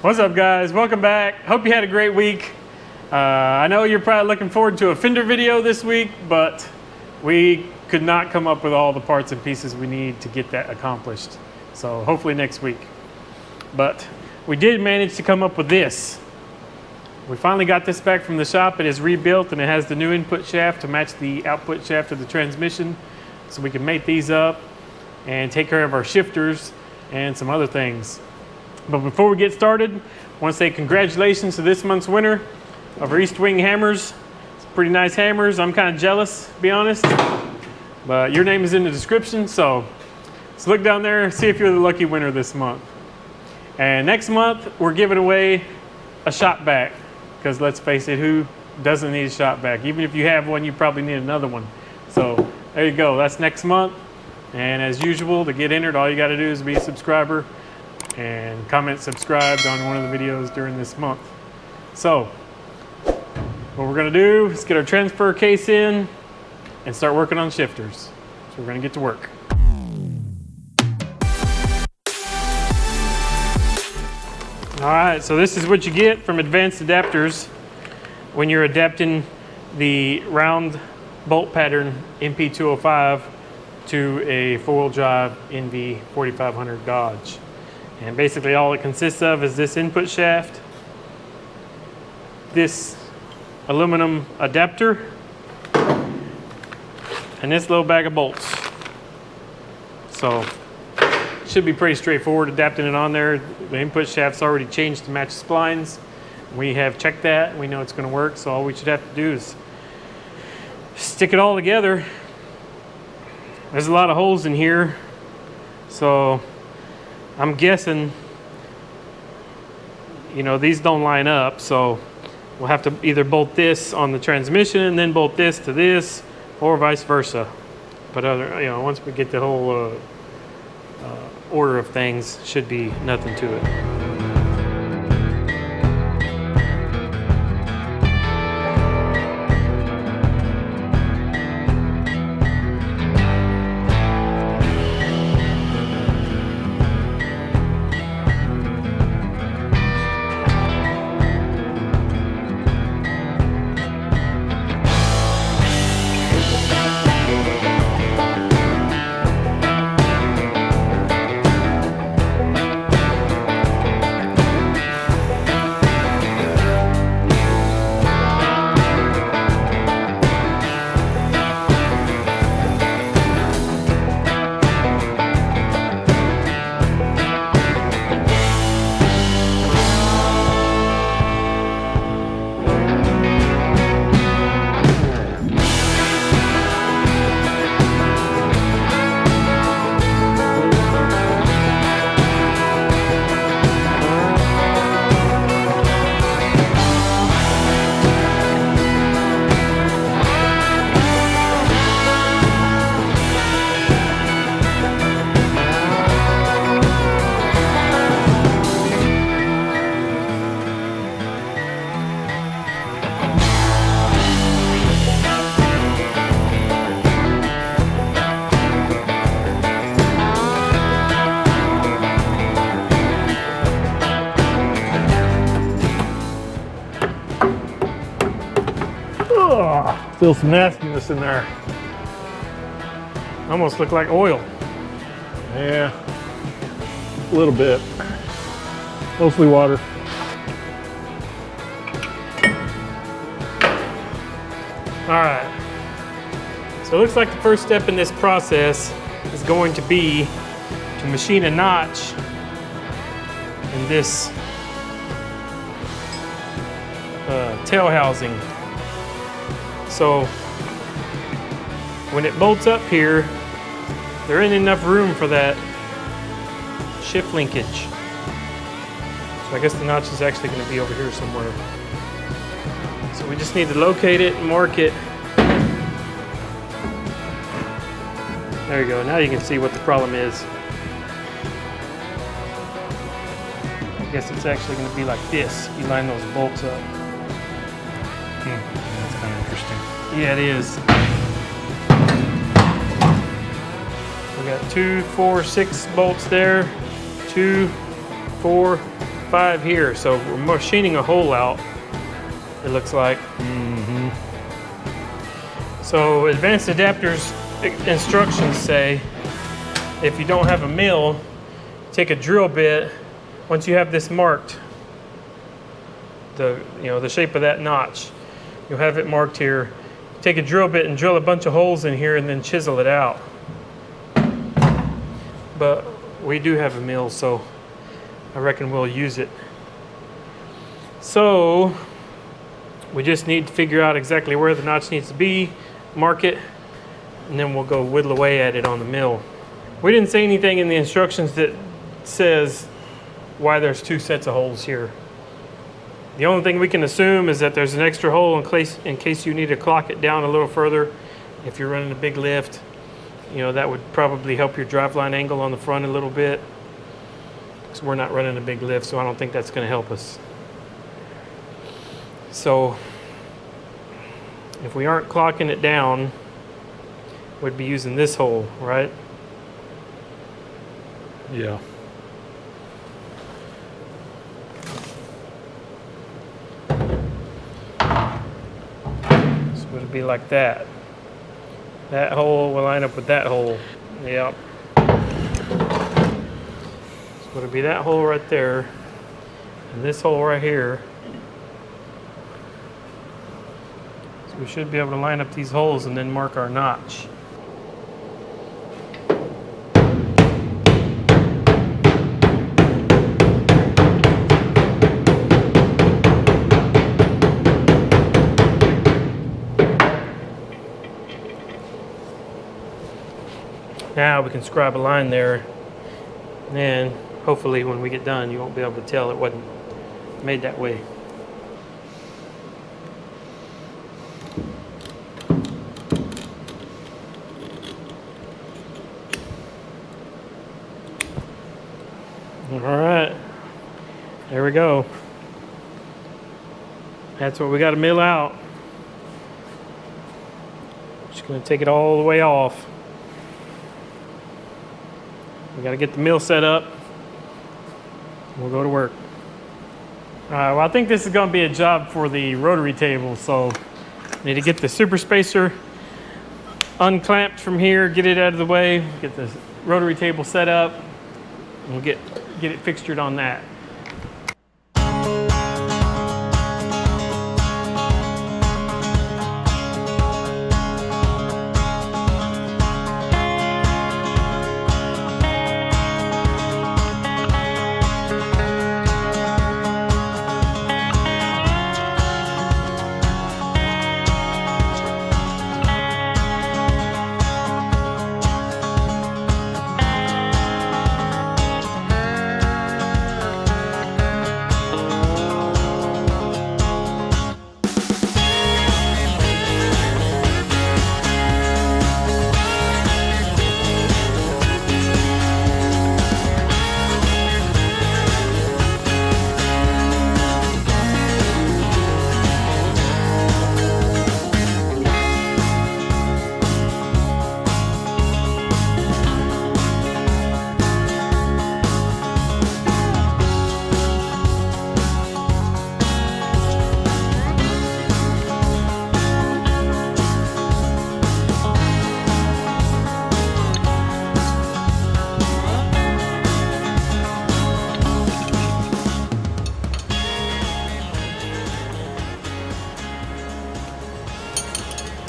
What's up, guys? Welcome back. Hope you had a great week. I know you're probably looking forward to a fender video this week, but we could not come up with all the parts and pieces we need to get that accomplished. So hopefully next week. But we did manage to come up with this. We finally got this back from the shop. It is rebuilt and it has the new input shaft to match the output shaft of the transmission. So we can mate these up and take care of our shifters and some other things. But before we get started, I want to say congratulations to this month's winner of our East Wing hammers. It's pretty nice hammers. I'm kind of jealous, to be honest. But your name is in the description, so let's look down there and see if you're the lucky winner this month. And next month, we're giving away a shop vac. Because let's face it, who doesn't need a shop vac? Even if you have one, you probably need another one. So there you go. That's next month. And as usual, to get entered, all you got to do is be a subscriber and comment subscribed on one of the videos during this month. So what we're going to do is get our transfer case in and start working on shifters. So we're going to get to work. All right, so this is what you get from Advanced Adapters when you're adapting the round bolt pattern NP205 to a four-wheel drive NV4500 Dodge. And basically all it consists of is this input shaft, this aluminum adapter, and this little bag of bolts. So it should be pretty straightforward adapting it on there. The input shaft's already changed to match splines. We have checked that and we know it's going to work, so all we should have to do is stick it all together. There's a lot of holes in here, so I'm guessing, you know, these don't line up, so we'll have to either bolt this on the transmission and then bolt this to this, or vice versa. But you know, once we get the whole order of things, should be nothing to it. Still some nastiness in there. Almost look like oil. Yeah, a little bit. Mostly water. All right. So it looks like the first step in this process is going to be to machine a notch in this tail housing. So when it bolts up here, there ain't enough room for that shift linkage. So I guess the notch is actually going to be over here somewhere. So we just need to locate it and mark it. There you go. Now you can see what the problem is. I guess it's actually going to be like this. You line those bolts up. That's kind of interesting. Yeah, it is. We got 2, 4, 6 bolts there. 2, 4, NP205 here. So we're machining a hole out, it looks like. So Advanced Adapters instructions say, if you don't have a mill, take a drill bit. Once you have this marked, the shape of that notch, you'll have it marked here. Take a drill bit and drill a bunch of holes in here and then chisel it out. But we do have a mill, so I reckon we'll use it. So we just need to figure out exactly where the notch needs to be, mark it, and then we'll go whittle away at it on the mill. We didn't say anything in the instructions that says why there's two sets of holes here. The only thing we can assume is that there's an extra hole in case you need to clock it down a little further. If you're running a big lift, that would probably help your driveline angle on the front a little bit. Because we're not running a big lift, so I don't think that's going to help us. So if we aren't clocking it down, we'd be using this hole, right? Yeah. So it'd be like that. That hole will line up with that hole. Yep. So it'll be that hole right there, and this hole right here. So we should be able to line up these holes and then mark our notch. Now we can scribe a line there, and then hopefully when we get done you won't be able to tell it wasn't made that way. Alright, there we go. That's what we got to mill out. Just going to take it all the way off. We got to get the mill set up. We'll go to work. All right, well, I think this is going to be a job for the rotary table. So I need to get the super spacer unclamped from here, get it out of the way, get the rotary table set up, and we'll get it fixtured on that.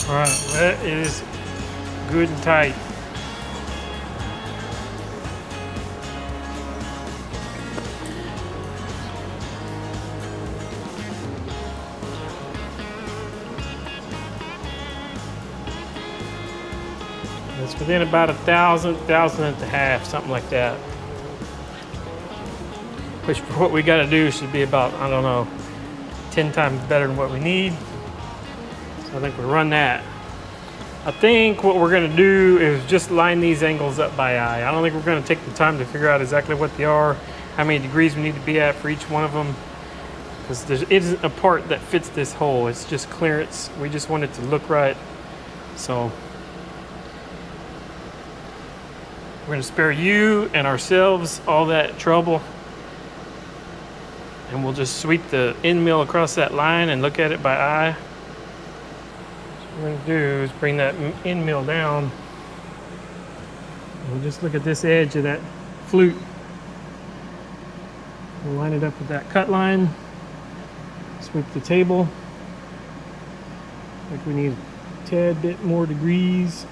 All right, that is good and tight. It's within about 1,000, 1,500, something like that. Which for what we got to do should be about, I don't know, 10 times better than what we need. So I think we'll run that. I think what we're going to do is just line these angles up by eye. I don't think we're going to take the time to figure out exactly what they are, how many degrees we need to be at for each one of them. Because there isn't a part that fits this hole. It's just clearance. We just want it to look right. So we're going to spare you and ourselves all that trouble. and we'll just sweep the end mill across that line and look at it by eye. What we're going to do is bring that end mill down. We'll just look at this edge of that flute. We'll line it up with that cut line. Sweep the table. Like we need a tad bit more degrees.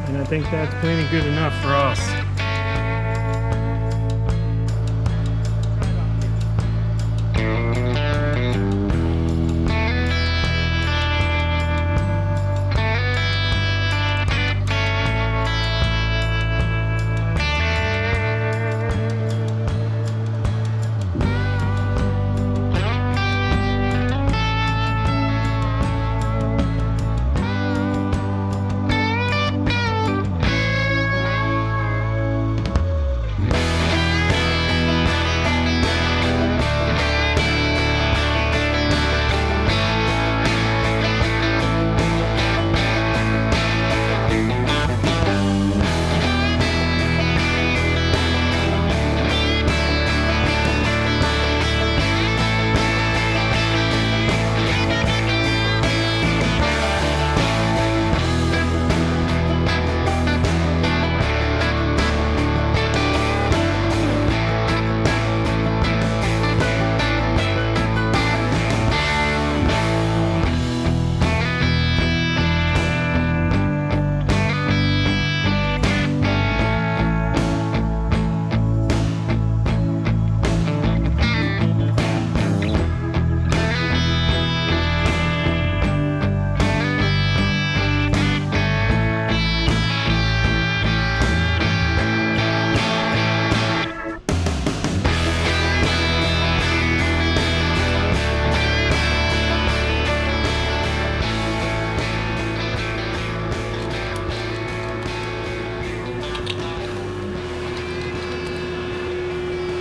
And I think that's plenty good enough for us.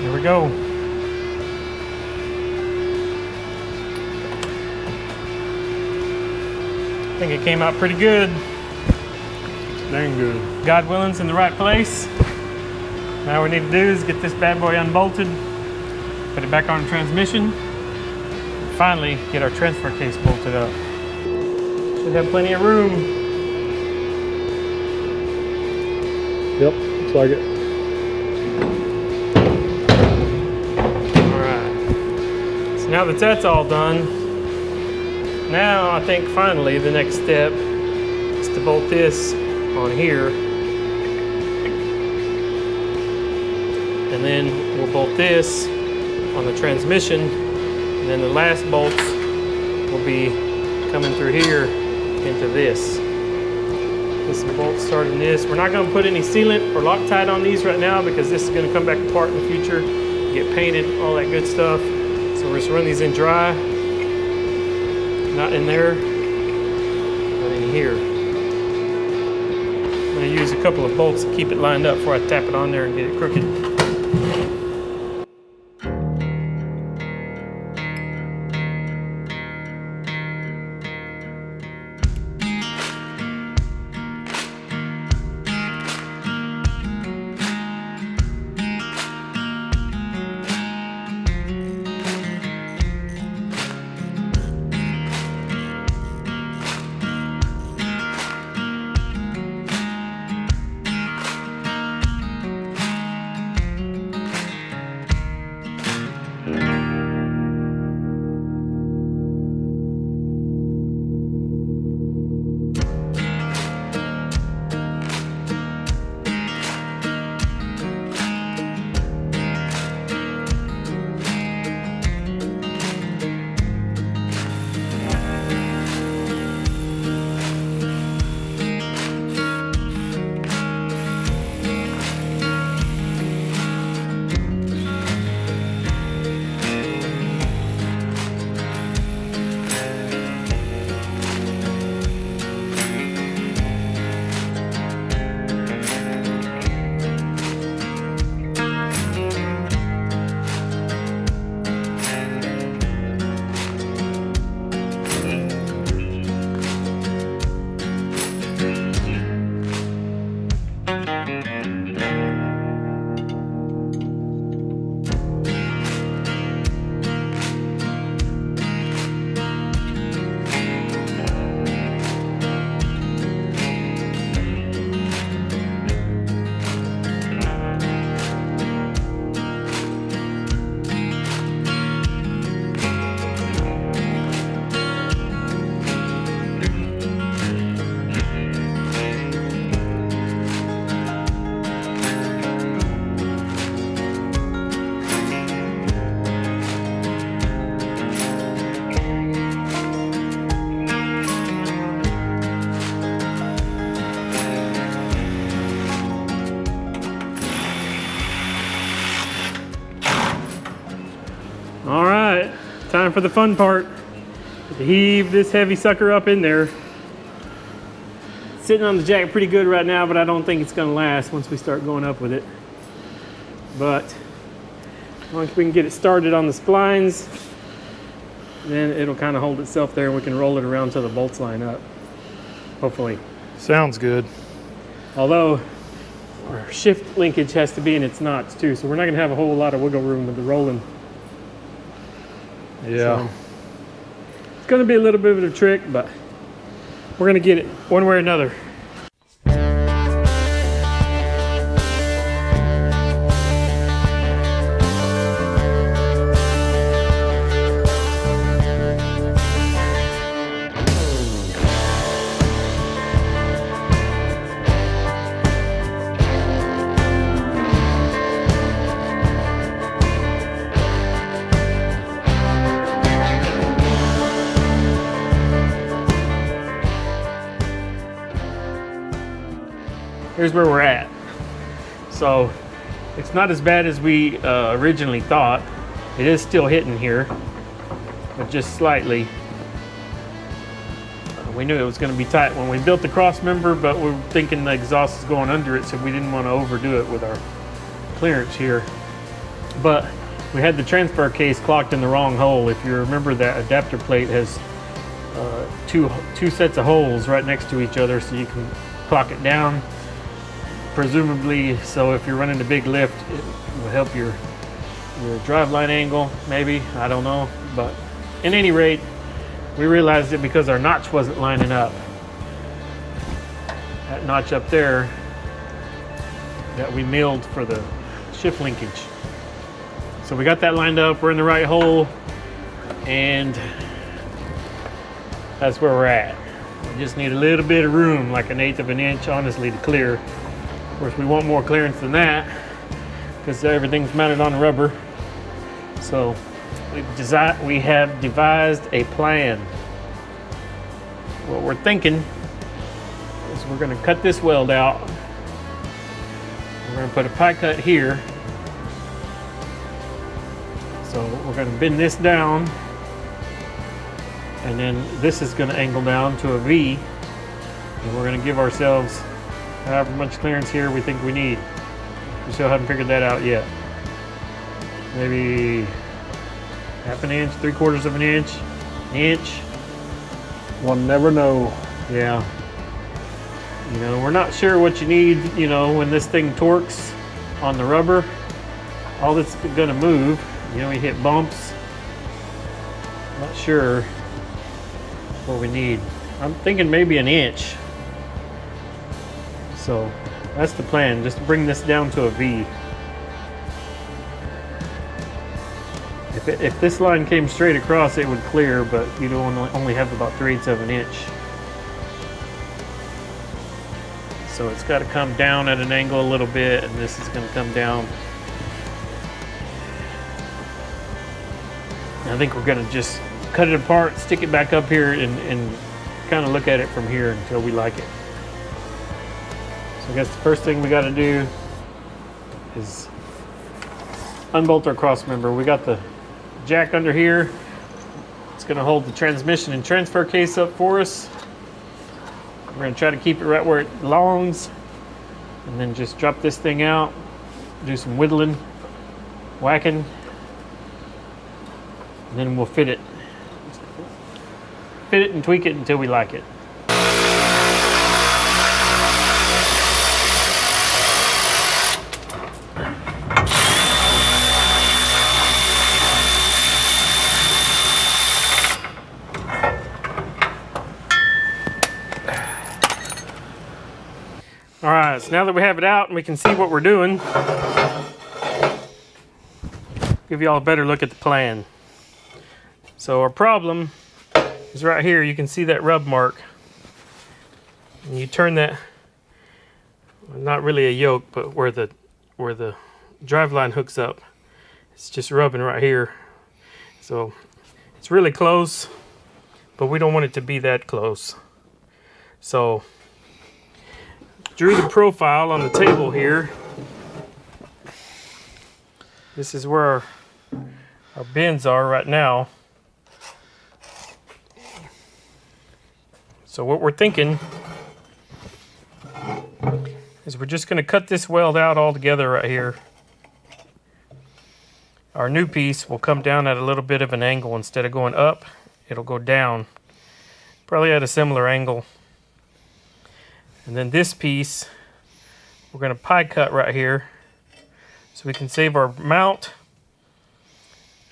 Here we go. I think it came out pretty good. Dang good. God willing's in the right place. Now what we need to do is get this bad boy unbolted, put it back on the transmission, and finally get our transfer case bolted up. Should have plenty of room. Yep, looks like it. Now that that's all done, now I think finally the next step is to bolt this on here, and then we'll bolt this on the transmission, and then the last bolts will be coming through here into this. Get some bolts started in this. We're not going to put any sealant or Loctite on these right now because this is going to come back apart in the future, get painted, all that good stuff. So we're just run these in dry, not in there, but in here. I'm going to use a couple of bolts to keep it lined up before I tap it on there and get it crooked. for the fun part. To heave this heavy sucker up in there. Sitting on the jack pretty good right now, but I don't think it's gonna last once we start going up with it. But once we can get it started on the splines, then it'll kind of hold itself there and we can roll it around till the bolts line up. Hopefully. Sounds good. Although our shift linkage has to be in its knots too, so we're not gonna have a whole lot of wiggle room with the rolling. Yeah. So, it's gonna be a little bit of a trick, but we're gonna get it one way or another. Here's where we're at. So it's not as bad as we originally thought. It is still hitting here, but just slightly. We knew it was going to be tight when we built the cross member, but we're thinking the exhaust is going under it, so we didn't want to overdo it with our clearance here. But we had the transfer case clocked in the wrong hole. If you remember, that adapter plate has two sets of holes right next to each other, so you can clock it down. Presumably, so if you're running a big lift, it will help your driveline angle, maybe, I don't know. But at any rate, we realized it because our notch wasn't lining up. That notch up there that we milled for the shift linkage. So we got that lined up, we're in the right hole, and that's where we're at. We just need a little bit of room, like 1/8 of an inch, honestly, to clear. Of course, we want more clearance than that because everything's mounted on rubber. So we have devised a plan. What we're thinking is we're going to cut this weld out. We're going to put a pie cut here. So we're going to bend this down, and then this is going to angle down to a V, and we're going to give ourselves however much clearance here we think we need. We still haven't figured that out yet. Maybe 1/2 inch, 3/4 of an inch, inch. One never know. Yeah. You know, we're not sure what you need, you know, when this thing torques on the rubber. All that's gonna move, you know, we hit bumps. Not sure what we need. I'm thinking maybe 1 inch. So that's the plan, just to bring this down to a V. If this line came straight across, it would clear, but you'd only have about 3/8 of an inch. So it's got to come down at an angle a little bit, and this is going to come down. I think we're going to just cut it apart, stick it back up here, and kind of look at it from here until we like it. So I guess the first thing we got to do is unbolt our cross member. We got the jack under here. It's going to hold the transmission and transfer case up for us. We're going to try to keep it right where it belongs, and then just drop this thing out, do some whittling, whacking, and then we'll fit it and tweak it until we like it. All right, so now that we have it out and we can see what we're doing, give you all a better look at the plan. So our problem is right here. You can see that rub mark. And you turn that, not really a yoke, but where the driveline hooks up, it's just rubbing right here. So it's really close, but we don't want it to be that close. So drew the profile on the table here. This is where our bends are right now. So what we're thinking is we're just going to cut this weld out all together right here. Our new piece will come down at a little bit of an angle. Instead of going up, it'll go down, probably at a similar angle. And then this piece, we're going to pie cut right here so we can save our mount.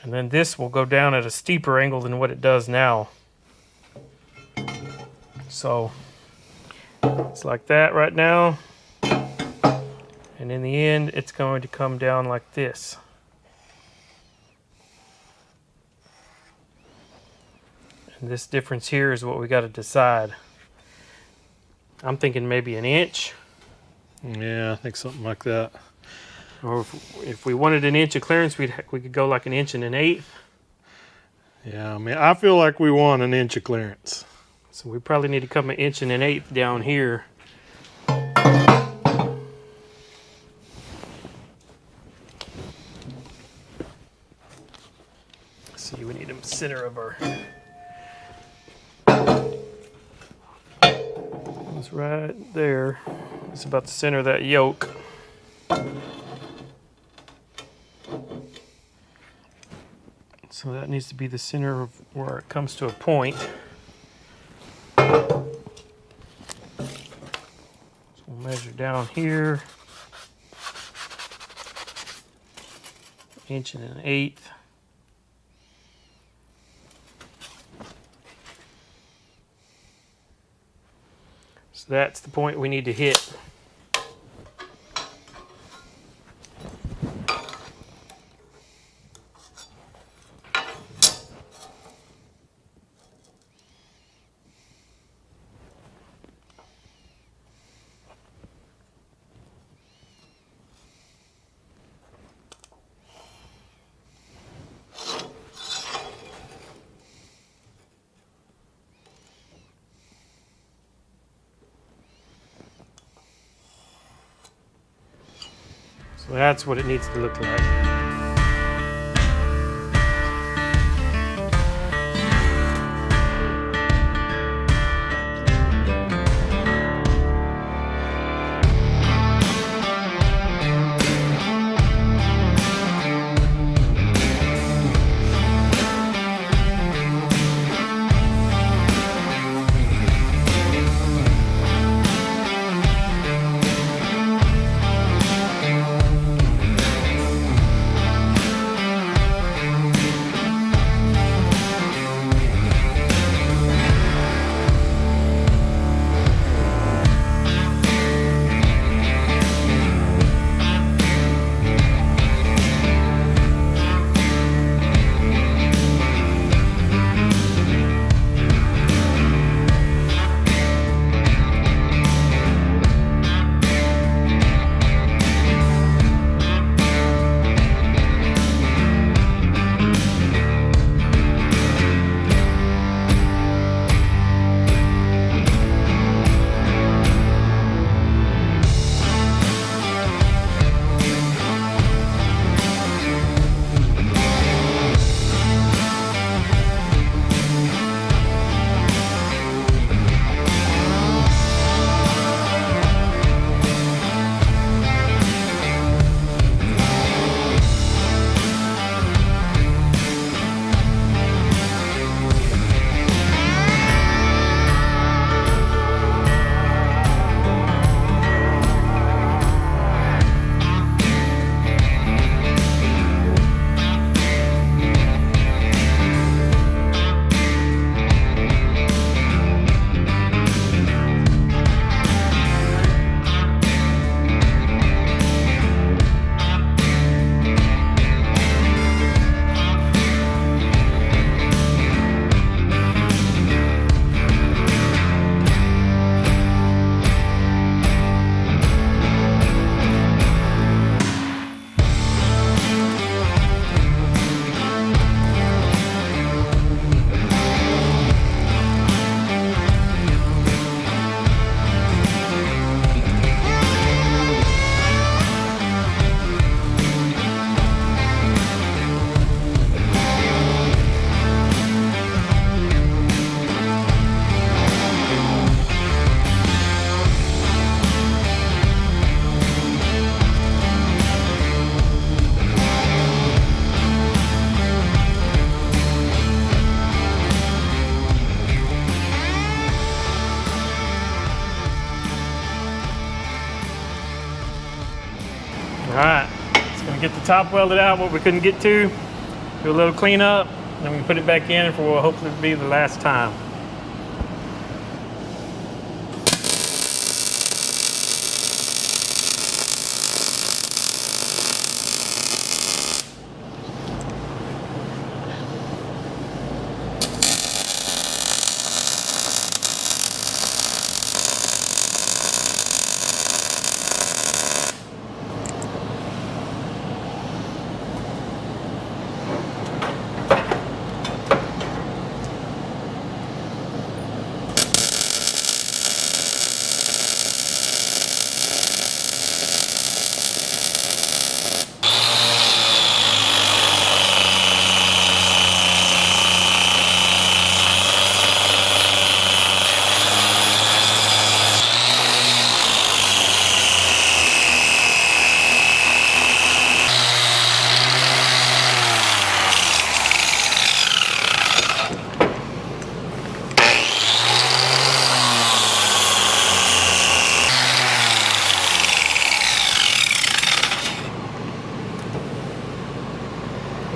And then this will go down at a steeper angle than what it does now. So it's like that right now. And in the end, it's going to come down like this. And this difference here is what we got to decide. I'm thinking maybe an inch. Yeah, I think something like that. Or if we wanted an inch of clearance, we could go like 1 1/8 inches. Yeah, I mean, I feel like we want an inch of clearance. So we probably need to come 1 1/8 inches down here. Let's see, we need a center of our... It's right there. It's about the center of that yoke. So that needs to be the center of where it comes to a point. So we'll measure down here. 1 1/8 inches. So that's the point we need to hit. So that's what it needs to look like. right, just gonna get the top welded out, what we couldn't get to, do a little cleanup, then we can put it back in for what will hopefully be the last time.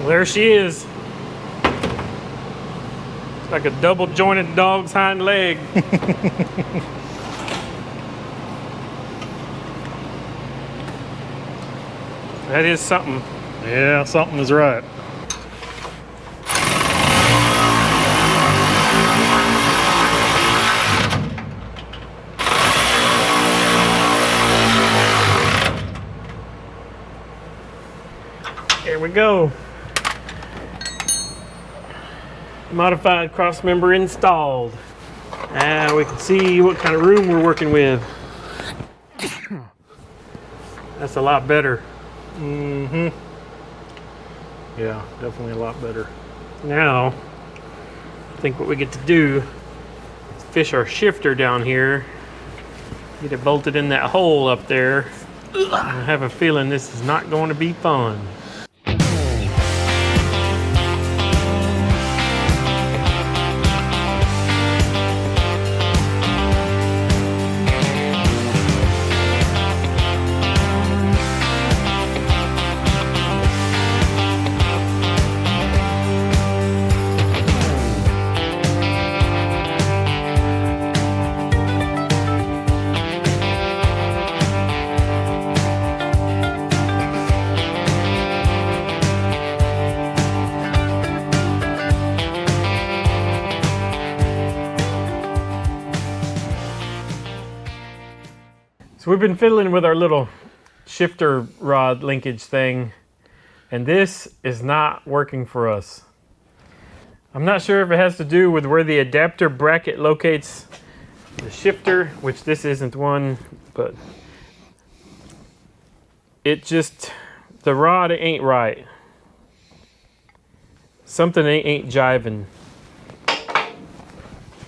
There she is. It's like a double jointed dog's hind leg. That is something. Yeah, something is right. Here we go. Modified cross member installed. Now we can see what kind of room we're working with. That's a lot better. Mm-hmm. Yeah, definitely a lot better. Now, I think what we get to do is fish our shifter down here, get it bolted in that hole up there. I have a feeling this is not going to be fun. So we've been fiddling with our little shifter rod linkage thing, and this is not working for us. I'm not sure if it has to do with where the adapter bracket locates the shifter, which this isn't one, but it just, the rod ain't right. Something ain't jiving.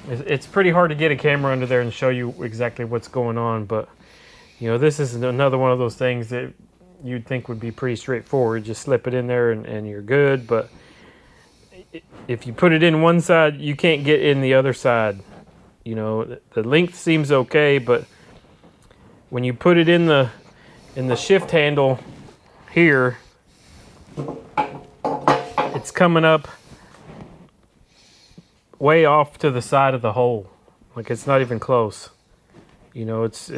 It's pretty hard to get a camera under there and show you exactly what's going on, but you know, this is another one of those things that you'd think would be pretty straightforward. Just slip it in there and you're good. But if you put it in one side, you can't get in the other side. You know, the length seems okay, but when you put it in the shift handle here, it's coming up way off to the side of the hole. Like it's not even close. You know, it's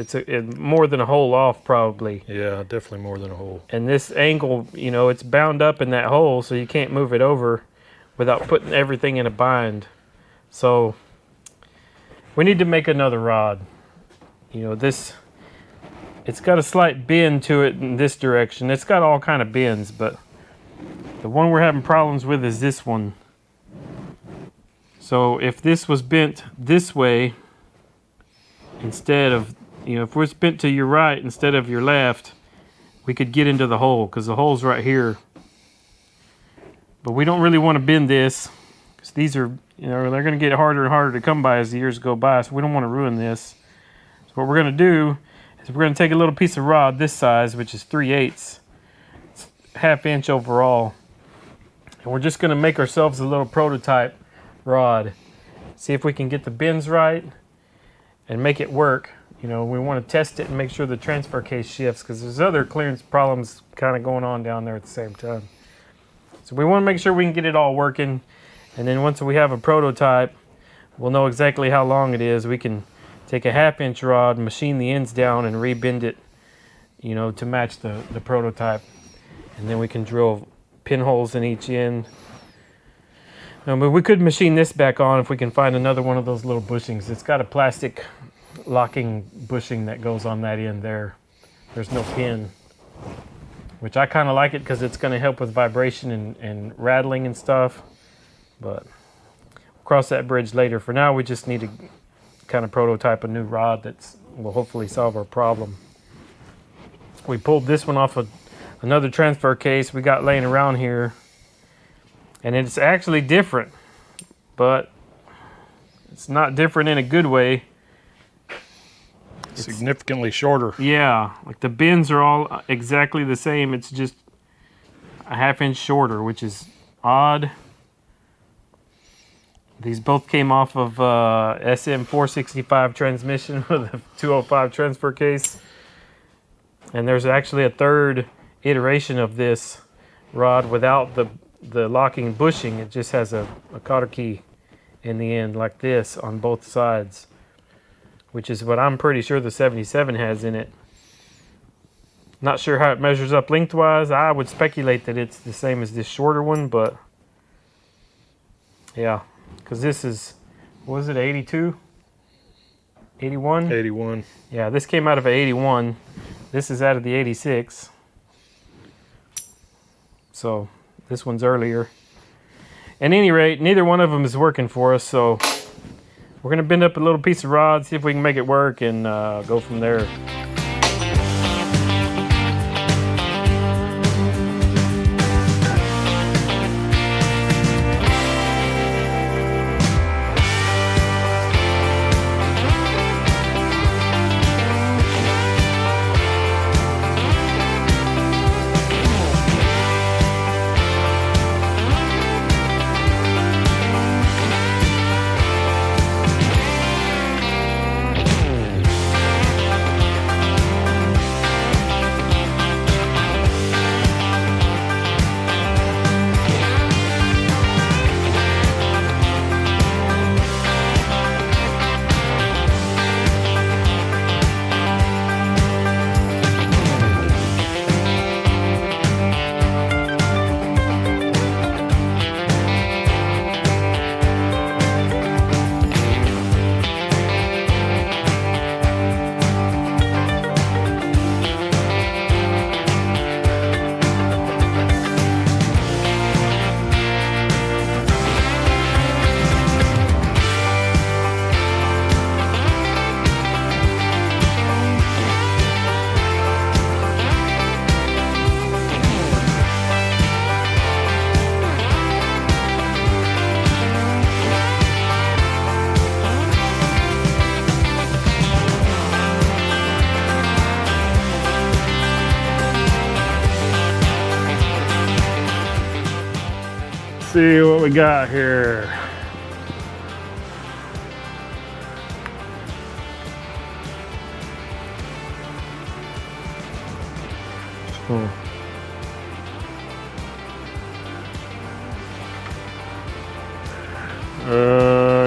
more than a hole off probably. Yeah, definitely more than a hole. And this angle, you know, it's bound up in that hole, so you can't move it over without putting everything in a bind. So we need to make another rod. You know, this, it's got a slight bend to it in this direction. It's got all kind of bends, but the one we're having problems with is this one. So if this was bent this way, instead of, you know, if it's bent to your right instead of your left, we could get into the hole because the hole's right here. But we don't really want to bend this because these are, you know, they're going to get harder and harder to come by as the years go by, so we don't want to ruin this. So what we're going to do is we're going to take a little piece of rod this size, which is 3/8. It's 1/2 inch overall. And we're just going to make ourselves a little prototype rod. See if we can get the bends right and make it work. you know, we want to test it and make sure the transfer case shifts, because there's other clearance problems kind of going on down there at the same time. So we want to make sure we can get it all working, and then once we have a prototype, we'll know exactly how long it is. We can take a 1/2-inch rod, machine the ends down, and rebend it, you know, to match the prototype, and then we can drill pinholes in each end. But we could machine this back on if we can find another one of those little bushings. It's got a plastic locking bushing that goes on that end there. There's no pin, which I kind of like it because it's going to help with vibration and rattling and stuff. But we'll cross that bridge later. For now, we just need to kind of prototype a new rod that will hopefully solve our problem. We pulled this one off of another transfer case we got laying around here, and it's actually different, but it's not different in a good way. Significantly shorter. Yeah, like the bends are all exactly the same. It's just a 1/2 inch shorter, which is odd. These both came off of SM465 transmission with a 205 transfer case. And there's actually a third iteration of this rod without the locking bushing. It just has a cotter key in the end like this on both sides, which is what I'm pretty sure the 77 has in it. Not sure how it measures up lengthwise. I would speculate that it's the same as this shorter one, but yeah, because this is, what was it, 82? 81? 81. Yeah, this came out of an 81. This is out of the 86. So this one's earlier. At any rate, neither one of them is working for us, so we're going to bend up a little piece of rod, see if we can make it work, and go from there. See what we got here.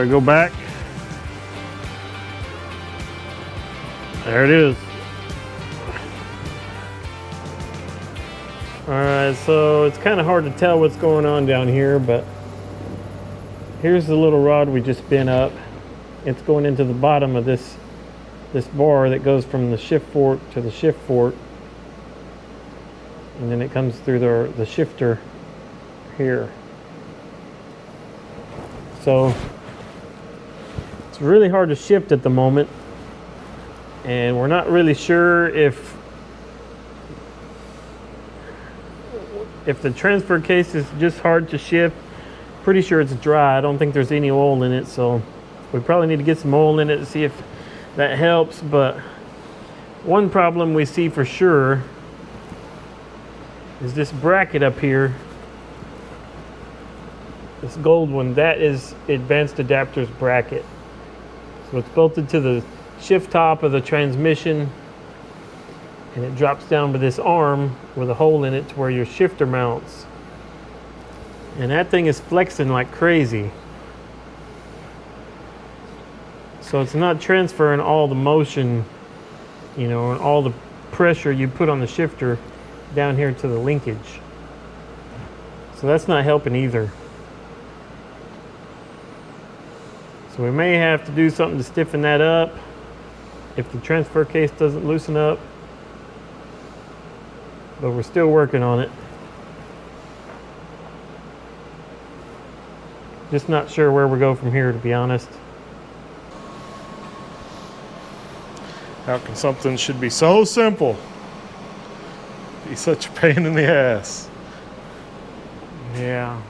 Go back. There it is. Alright, so it's kind of hard to tell what's going on down here, but here's the little rod we just bent up. It's going into the bottom of this bar that goes from the shift fork to the shift fork, and then it comes through the shifter here. So it's really hard to shift at the moment, and we're not really sure if the transfer case is just hard to shift. Pretty sure it's dry. I don't think there's any oil in it, so we probably need to get some oil in it to see if that helps. But one problem we see for sure is this bracket up here. This gold one, that is Advanced Adapters bracket. So it's bolted to the shift top of the transmission, and it drops down to this arm with a hole in it to where your shifter mounts. And that thing is flexing like crazy. So it's not transferring all the motion, you know, and all the pressure you put on the shifter down here to the linkage. So that's not helping either. So we may have to do something to stiffen that up if the transfer case doesn't loosen up. But we're still working on it. Just not sure where we go from here, to be honest. How can something should be so simple be such a pain in the ass? Yeah.